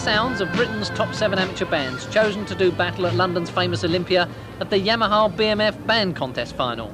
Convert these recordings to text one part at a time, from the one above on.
sounds of Britain's top 7 amateur bands chosen to do battle at London's famous Olympia at the Yamaha BMF Band Contest Final.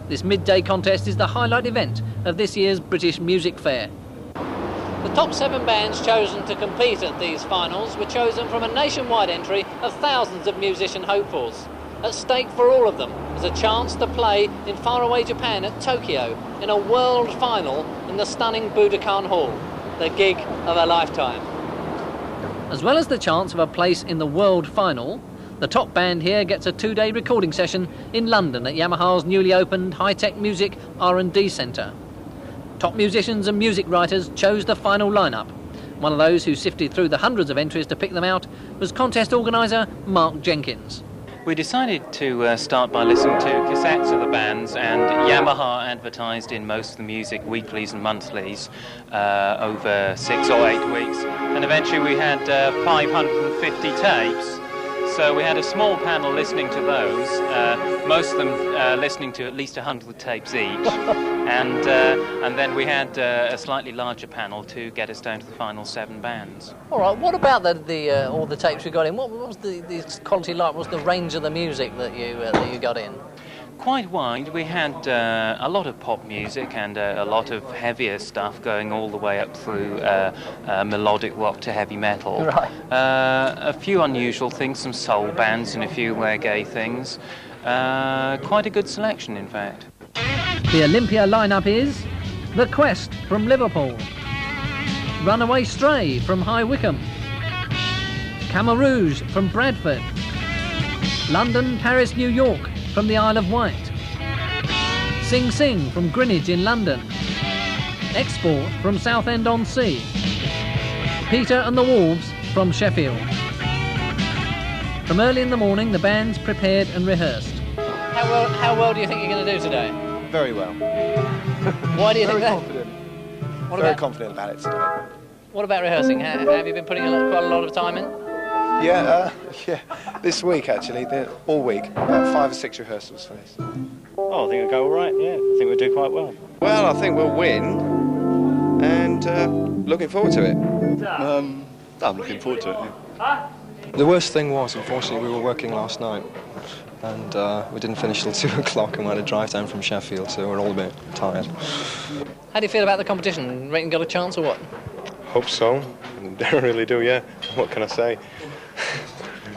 This midday contest is the highlight event of this year's British Music Fair. The top 7 bands chosen to compete at these finals were chosen from a nationwide entry of thousands of musician hopefuls. At stake for all of them was a chance to play in faraway Japan at Tokyo in a world final in the stunning Budokan Hall, the gig of a lifetime. As well as the chance of a place in the world final, the top band here gets a 2-day recording session in London at Yamaha's newly opened high-tech music R&D centre. Top musicians and music writers chose the final lineup. One of those who sifted through the hundreds of entries to pick them out was contest organiser Mark Jenkins. We decided to start by listening to cassettes of the bands, and Yamaha advertised in most of the music weeklies and monthlies over 6 or 8 weeks, and eventually we had 550 tapes. So we had a small panel listening to those, most of them listening to at least 100 tapes each, and then we had a slightly larger panel to get us down to the final 7 bands. All right, what about all the tapes you got in? What was the quality like? What was the range of the music that you got in? Quite wide. We had a lot of pop music and a lot of heavier stuff going all the way up through melodic rock to heavy metal. Right. A few unusual things, some soul bands and a few reggae things. Quite a good selection, in fact. The Olympia lineup is The Quest from Liverpool, Runaway Stray from High Wycombe, Camarrouge from Bradford, London, Paris, New York from the Isle of Wight, Sing Sing from Greenwich in London, Export from Southend-on-Sea, Peter and the Wolves from Sheffield. From early in the morning, the bands prepared and rehearsed. How well do you think you're going to do today? Very well. Why do you think that? Very confident about it today. What about rehearsing? Have you been putting quite a lot of time in? Yeah, this week actually, all week, about 5 or 6 rehearsals for this. Oh, I think it'll go all right, yeah. I think we'll do quite well. Well, I think we'll win, and looking forward to it. I'm looking forward to it, yeah. The worst thing was, unfortunately, we were working last night, and we didn't finish till 2 o'clock, and we had to drive down from Sheffield, so we're all a bit tired. How do you feel about the competition? Reckon got a chance or what? Hope so. I really do, yeah. What can I say?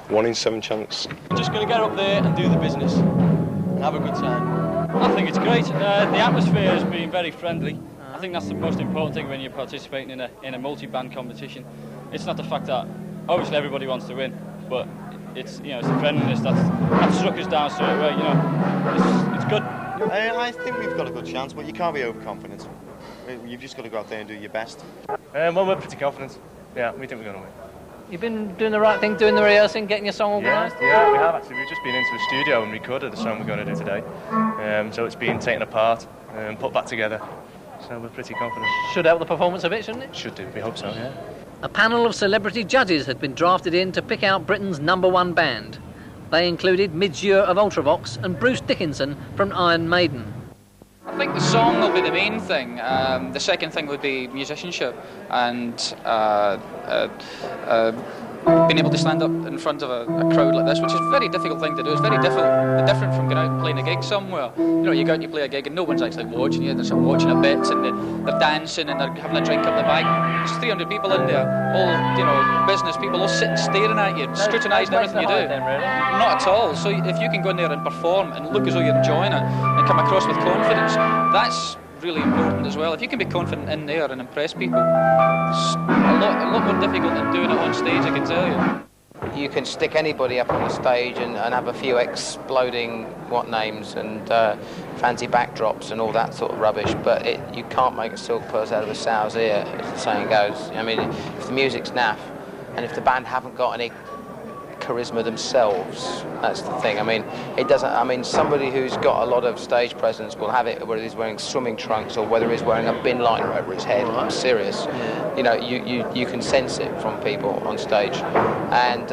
1 in 7 chance. We're just going to get up there and do the business and have a good time. I think it's great. The atmosphere has been very friendly. I think that's the most important thing when you're participating in a multi-band competition. It's not the fact that obviously everybody wants to win, but it's the friendliness that struck us down straight away. It's good. I think we've got a good chance, but you can't be overconfident. You've just got to go out there and do your best. Well, we're pretty confident. Yeah, we think we're going to win. You've been doing the right thing, doing the rehearsing, getting your song organised? Yeah, we have actually. We've just been into the studio and recorded the song we're going to do today. So it's been taken apart and put back together. So we're pretty confident. Should help the performance a bit, shouldn't it? Should do, we hope so, yeah. A panel of celebrity judges had been drafted in to pick out Britain's #1 band. They included Midge of Ultravox and Bruce Dickinson from Iron Maiden. I think the song will be the main thing. The second thing would be musicianship and being able to stand up in front of a crowd like this, which is a very difficult thing to do. It's very different from going out and playing a gig somewhere. You go out and you play a gig and no one's actually watching you. They're sort of watching a bit and they're dancing and they're having a drink up the back. There's 300 people in there, all business people, all sitting staring at you, scrutinising everything you do. Not at all. So if you can go in there and perform and look as though you're enjoying it and come across with confidence, that's really important as well. If you can be confident in there and impress people, it's a lot more difficult than doing it on stage, I can tell you. You can stick anybody up on the stage and have a few exploding names and fancy backdrops and all that sort of rubbish, but you can't make a silk purse out of a sow's ear, as the saying goes. I mean, if the music's naff and if the band haven't got any charisma themselves, that's the thing. I mean, somebody who's got a lot of stage presence will have it whether he's wearing swimming trunks or whether he's wearing a bin liner over his head. I'm serious. You can sense it from people on stage, and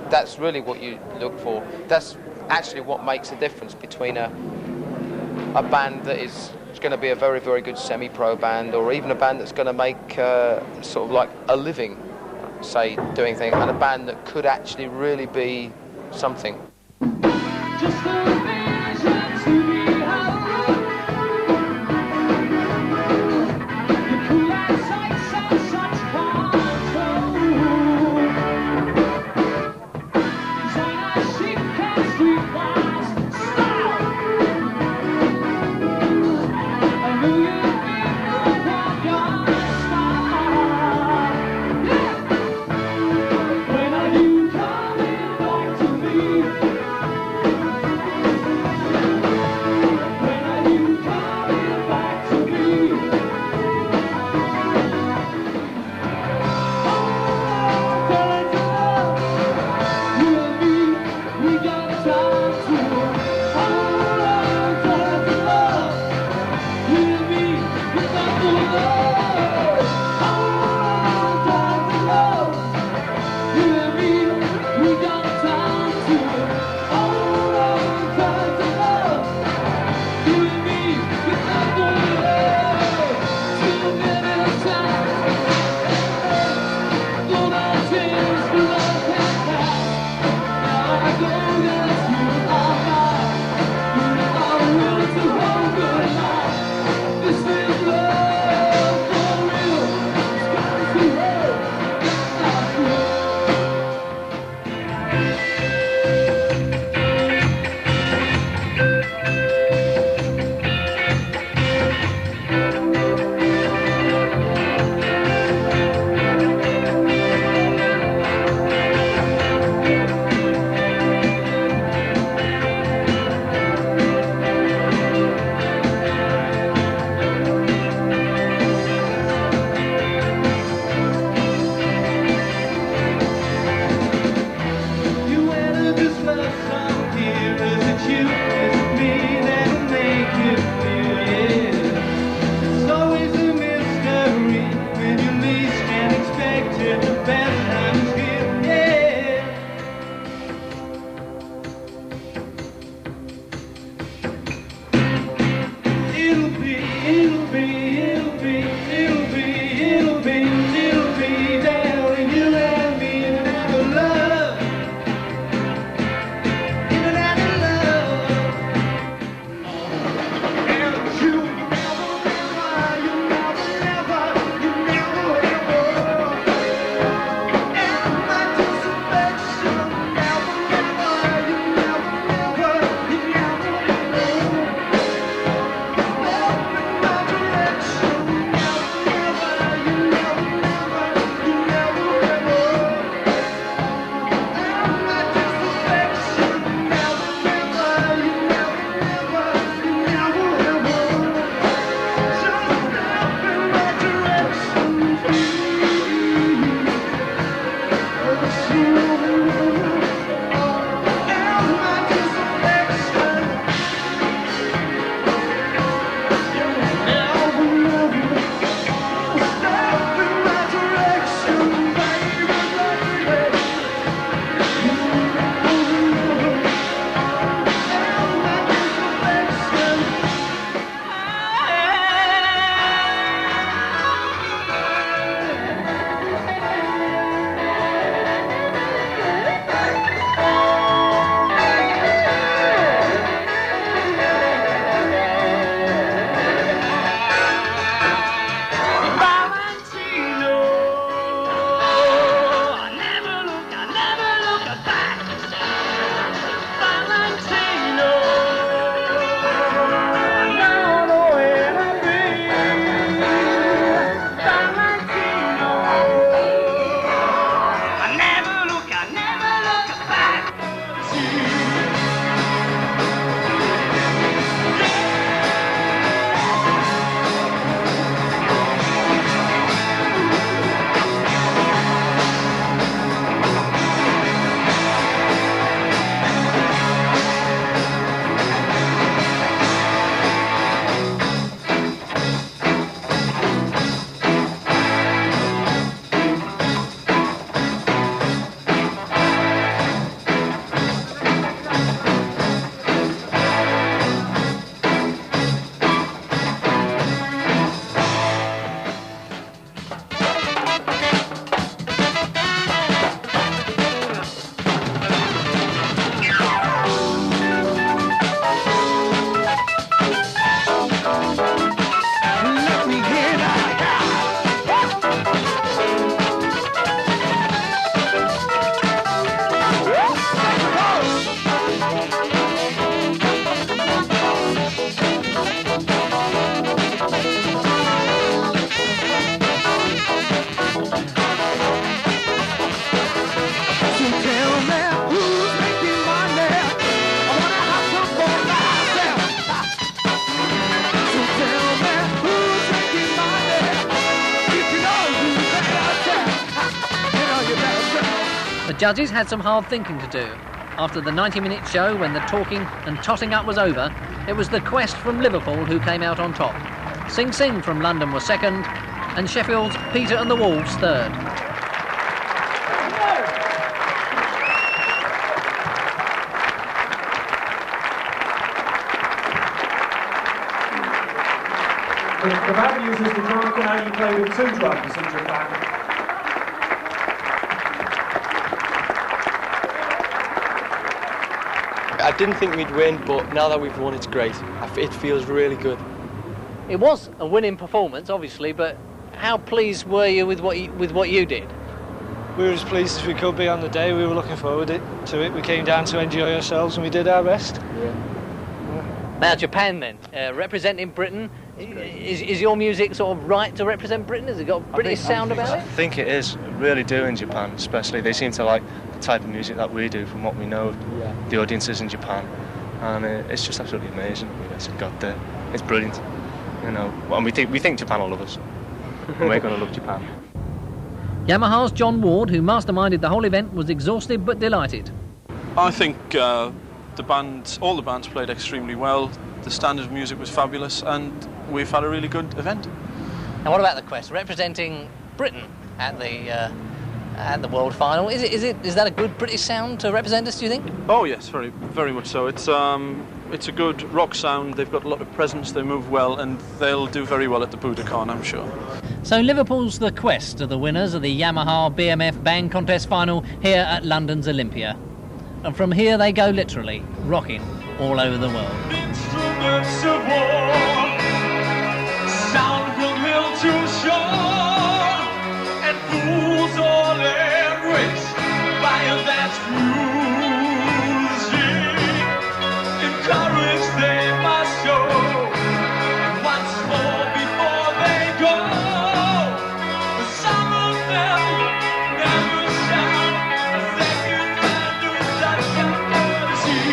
that's really what you look for. That's actually what makes the difference between a band that is going to be a very, very good semi-pro band, or even a band that's going to make sort of like a living say, doing things, and a band that could actually really be something. judges had some hard thinking to do. After the 90-minute show, when the talking and totting up was over, it was the Quest from Liverpool who came out on top. Sing Sing from London was second, and Sheffield's Peter and the Wolves third. The bad news is the drum can only play with 2 drums in Japan. I didn't think we'd win, but now that we've won, it's great. It feels really good. It was a winning performance, obviously, but how pleased were you with what you did? We were as pleased as we could be on the day. We were looking forward to it. We came down to enjoy ourselves and we did our best. Yeah. Now Japan then, representing Britain, is your music sort of right to represent Britain? Has it got a British sound about it? I think it is, really do in Japan especially. They seem to like the type of music that we do from what we know of the audiences in Japan. And it's just absolutely amazing. It's got there. It's brilliant. You know, and we think Japan will love us. And we're going to love Japan. Yamaha's John Ward, who masterminded the whole event, was exhausted but delighted. I think all the bands played extremely well. The standard of music was fabulous, and we've had a really good event. And what about the Quest, representing Britain at the World Final? Is that a good British sound to represent us, do you think? Oh yes, very very much so. It's a good rock sound. They've got a lot of presence. They move well, and they'll do very well at the Budokan, I'm sure. So Liverpool's The Quest are the winners of the Yamaha BMF Band Contest Final here at London's Olympia. And from here they go literally, rocking all over the world. Instruments of war, sound from hill to shore, and fools all embrace fire that's fusing. In courage they must show, and once more before they go. Some of them never shout a second hand of such a courtesy.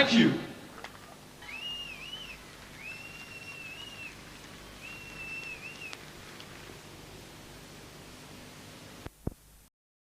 Thank you.